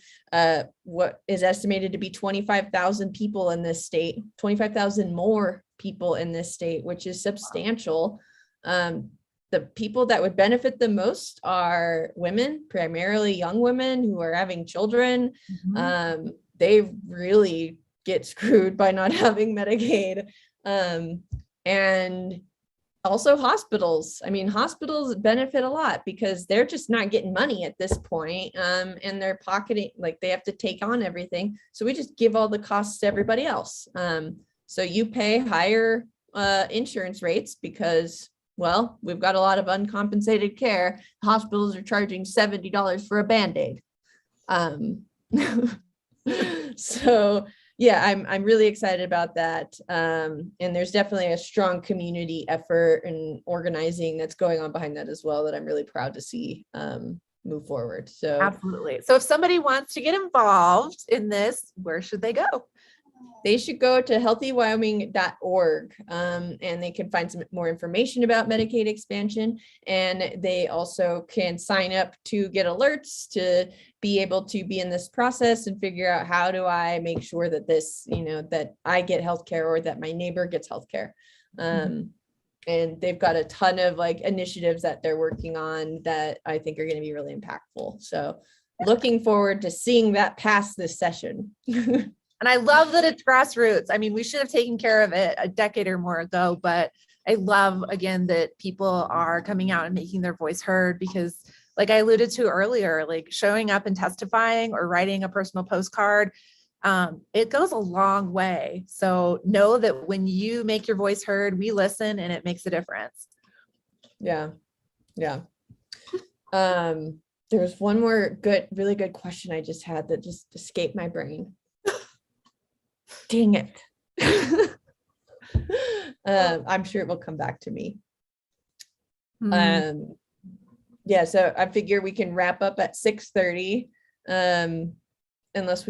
what is estimated to be 25,000 people in this state, 25,000 more people in this state, which is substantial. The people that would benefit the most are women, primarily young women who are having children. They really get screwed by not having Medicaid. And also hospitals. I mean, hospitals benefit a lot because they're just not getting money at this point, and they're pocketing, like they have to take on everything. So we just give all the costs to everybody else. So you pay higher insurance rates because, well, we've got a lot of uncompensated care. Hospitals are charging $70 for a Band-Aid. So yeah, I'm really excited about that. And there's definitely a strong community effort and organizing that's going on behind that as well, that I'm really proud to see move forward. So absolutely. So if somebody wants to get involved in this, where should they go? they should go to healthywyoming.org, and they can find some more information about Medicaid expansion. And they also can sign up to get alerts to be able to be in this process and figure out, how do I make sure that this, that I get healthcare or that my neighbor gets healthcare. And they've got a ton of like initiatives that they're working on that I think are going to be really impactful. So looking forward to seeing that pass this session. And I love that it's grassroots. I mean, we should have taken care of it a decade or more ago, but I love, again, that people are coming out and making their voice heard, because like I alluded to earlier, like showing up and testifying or writing a personal postcard, it goes a long way. So know that when you make your voice heard, we listen and it makes a difference. Yeah. Yeah. There was one more really good question I just had that just escaped my brain. Dang it. I'm sure it will come back to me. Yeah, so I figure we can wrap up at 6:30, unless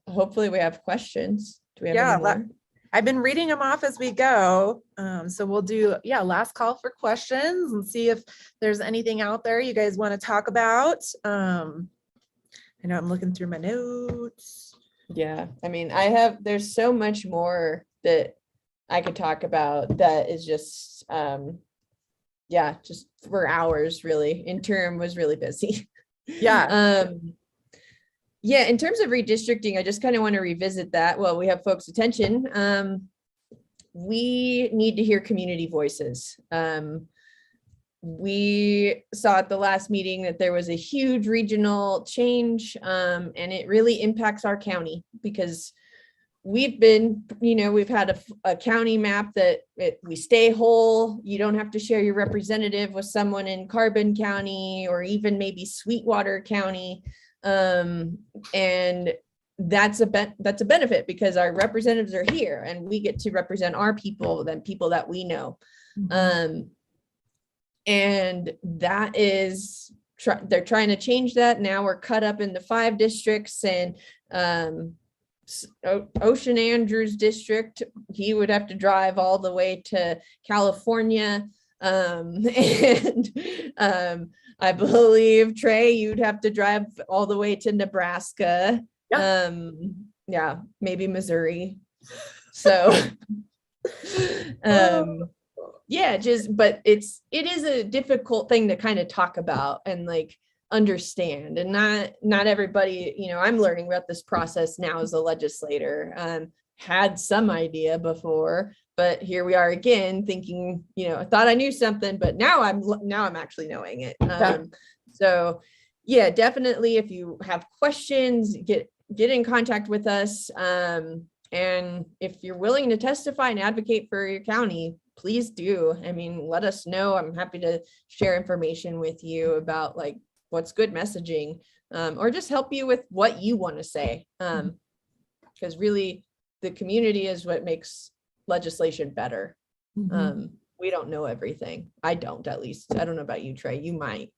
hopefully we have questions. Do we have any more? I've been reading them off as we go. So we'll do, last call for questions and see if there's anything out there you guys want to talk about. I know I'm looking through my notes. Yeah, I mean, there's so much more that I could talk about that is just, just for hours, really. Interim was really busy. Yeah. Yeah, in terms of redistricting, I just kind of want to revisit that. Well, we have folks' attention. We need to hear community voices. We saw at the last meeting that there was a huge regional change, and it really impacts our county, because we've had a county map that we stay whole. You don't have to share your representative with someone in Carbon County or even maybe Sweetwater County. And that's a benefit, because our representatives are here and we get to represent our people, then people that we know. And that is, they're trying to change that. Now we're cut up into 5 districts, and Ocean Andrews district, he would have to drive all the way to California. And I believe, Trey, you'd have to drive all the way to Nebraska. Yep. Maybe Missouri. So but it is a difficult thing to kind of talk about and like understand, and not everybody, I'm learning about this process now as a legislator. Had some idea before, but here we are again thinking, I thought I knew something, but now I'm actually knowing it. So yeah, definitely, if you have questions, get in contact with us. And if you're willing to testify and advocate for your county, please do. I mean, let us know. I'm happy to share information with you about like what's good messaging, or just help you with what you want to say. Because really the community is what makes legislation better. We don't know everything. I don't, at least. I don't know about you, Trey. You might.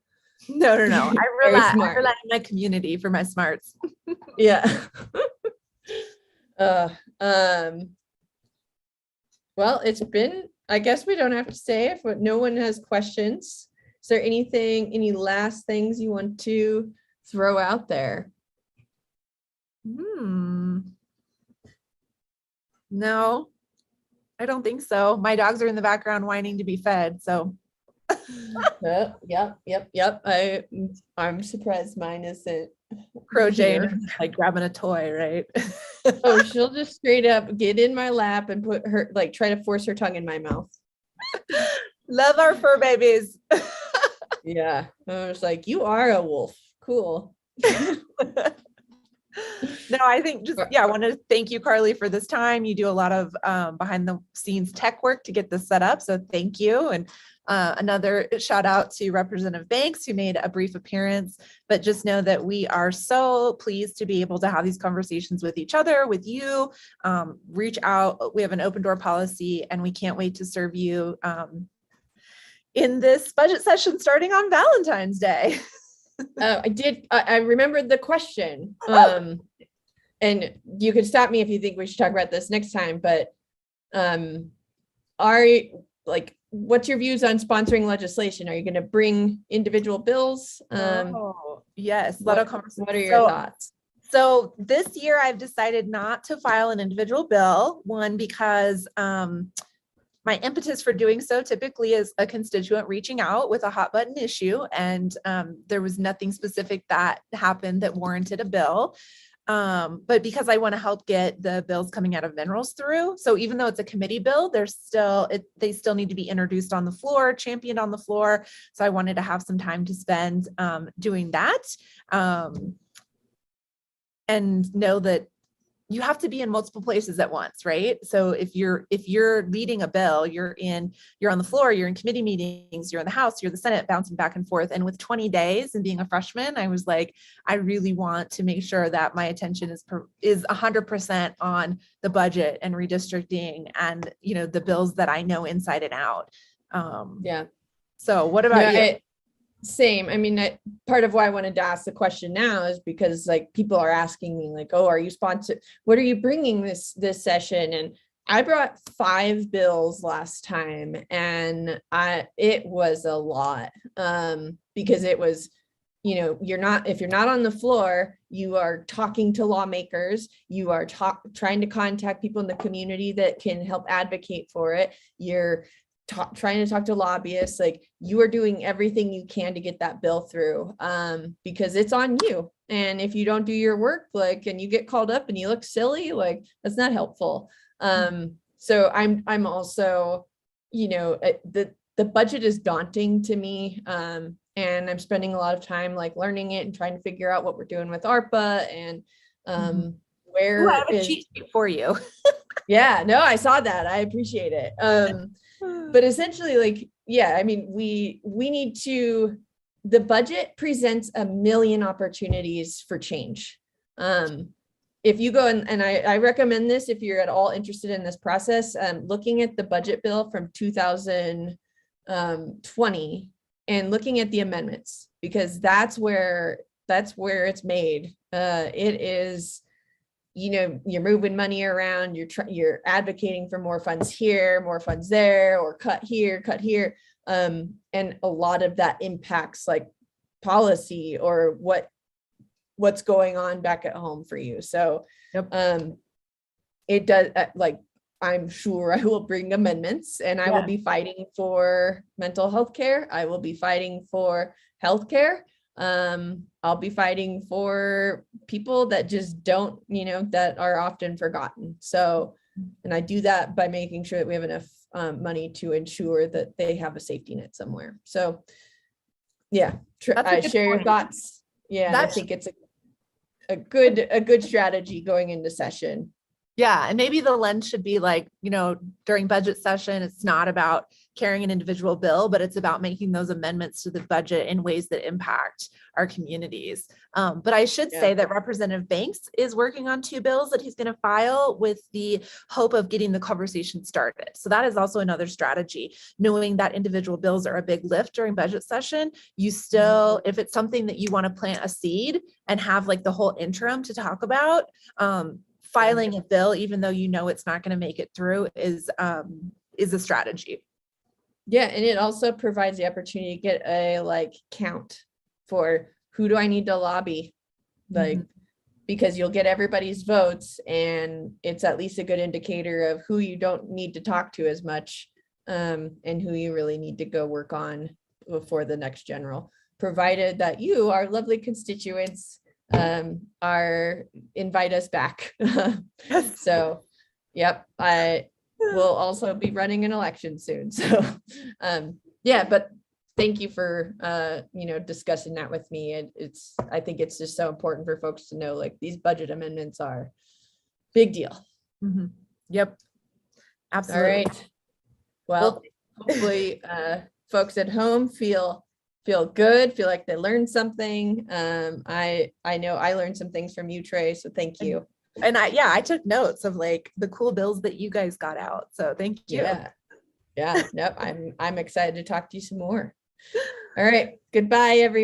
No. I rely on my community for my smarts. Yeah. Well, it's been, I guess we don't have to say if no one has questions. Is there any last things you want to throw out there? No, I don't think so. My dogs are in the background whining to be fed, so. Yep. I'm surprised mine isn't. Crow Jane, like grabbing a toy, right? Oh, she'll just straight up get in my lap and put her, like, try to force her tongue in my mouth. Love our fur babies. Yeah, I was like, you are a wolf. Cool. No, I think I want to thank you, Carly, for this time. You do a lot of behind the scenes tech work to get this set up. So thank you. And another shout out to Representative Banks, who made a brief appearance, but just know that we are so pleased to be able to have these conversations with each other, with you. Reach out. We have an open door policy, and we can't wait to serve you in this budget session starting on Valentine's Day. I remembered the question. and you can stop me if you think we should talk about this next time, but are like, what's your views on sponsoring legislation? Are you going to bring individual bills? Yes. What are your thoughts? So this year I've decided not to file an individual bill. One, because my impetus for doing so typically is a constituent reaching out with a hot button issue. And there was nothing specific that happened that warranted a bill. But because I want to help get the bills coming out of minerals through. So even though it's a committee bill, they still need to be introduced on the floor, championed on the floor. So I wanted to have some time to spend doing that. And know that you have to be in multiple places at once, right? So if you're leading a bill, you're on the floor, you're in committee meetings, you're in the House, you're the Senate, bouncing back and forth. And with 20 days and being a freshman, I was like, I really want to make sure that my attention is 100% on the budget and redistricting and, the bills that I know inside and out. Yeah. So what about you? Same. I mean, part of why I wanted to ask the question now is because like people are asking me like, oh, are you sponsored? What are you bringing this session? And I brought 5 bills last time, and it was a lot because it was, if you're not on the floor, you are talking to lawmakers, you are trying to contact people in the community that can help advocate for it. You're trying to talk to lobbyists, like you are doing everything you can to get that bill through because it's on you. And if you don't do your work, like, and you get called up and you look silly, like that's not helpful. So I'm also, the budget is daunting to me. And I'm spending a lot of time like learning it and trying to figure out what we're doing with ARPA and where I have a cheat sheet for you. Yeah, no, I saw that. I appreciate it. But essentially, like, yeah, I mean, we need to, the budget presents a million opportunities for change. If you go and I recommend this, if you're at all interested in this process, looking at the budget bill from 2020 and looking at the amendments, because that's where it's made. It is, you're moving money around, you're advocating for more funds here, more funds there, or cut here. And a lot of that impacts like policy or what's going on back at home for you. So it does, like, I'm sure I will bring amendments, and I will be fighting for mental health care. I will be fighting for healthcare. I'll be fighting for people that just don't, that are often forgotten. So, and I do that by making sure that we have enough money to ensure that they have a safety net somewhere. So yeah, I share your thoughts. Yeah, I think it's a good strategy going into session. Yeah. And maybe the lens should be like, during budget session, it's not about carrying an individual bill, but it's about making those amendments to the budget in ways that impact our communities. But I should say that Representative Banks is working on 2 bills that he's going to file with the hope of getting the conversation started. So that is also another strategy, knowing that individual bills are a big lift during budget session. You still, if it's something that you want to plant a seed and have like the whole interim to talk about, filing a bill, even though it's not going to make it through, is a strategy. Yeah, and it also provides the opportunity to get a count for who do I need to lobby, because you'll get everybody's votes, and it's at least a good indicator of who you don't need to talk to as much, and who you really need to go work on before the next general, provided that you, our lovely constituents, invite us back. So yep, I will also be running an election soon. So yeah, but thank you for discussing that with me. And I think it's just so important for folks to know, like, these budget amendments are big deal. Yep, absolutely. All right, well, hopefully folks at home feel good, feel like they learned something. I know I learned some things from you, Trey, so thank you. And I took notes of like the cool bills that you guys got out, so thank you. Yeah, nope, I'm excited to talk to you some more. All right, goodbye everybody.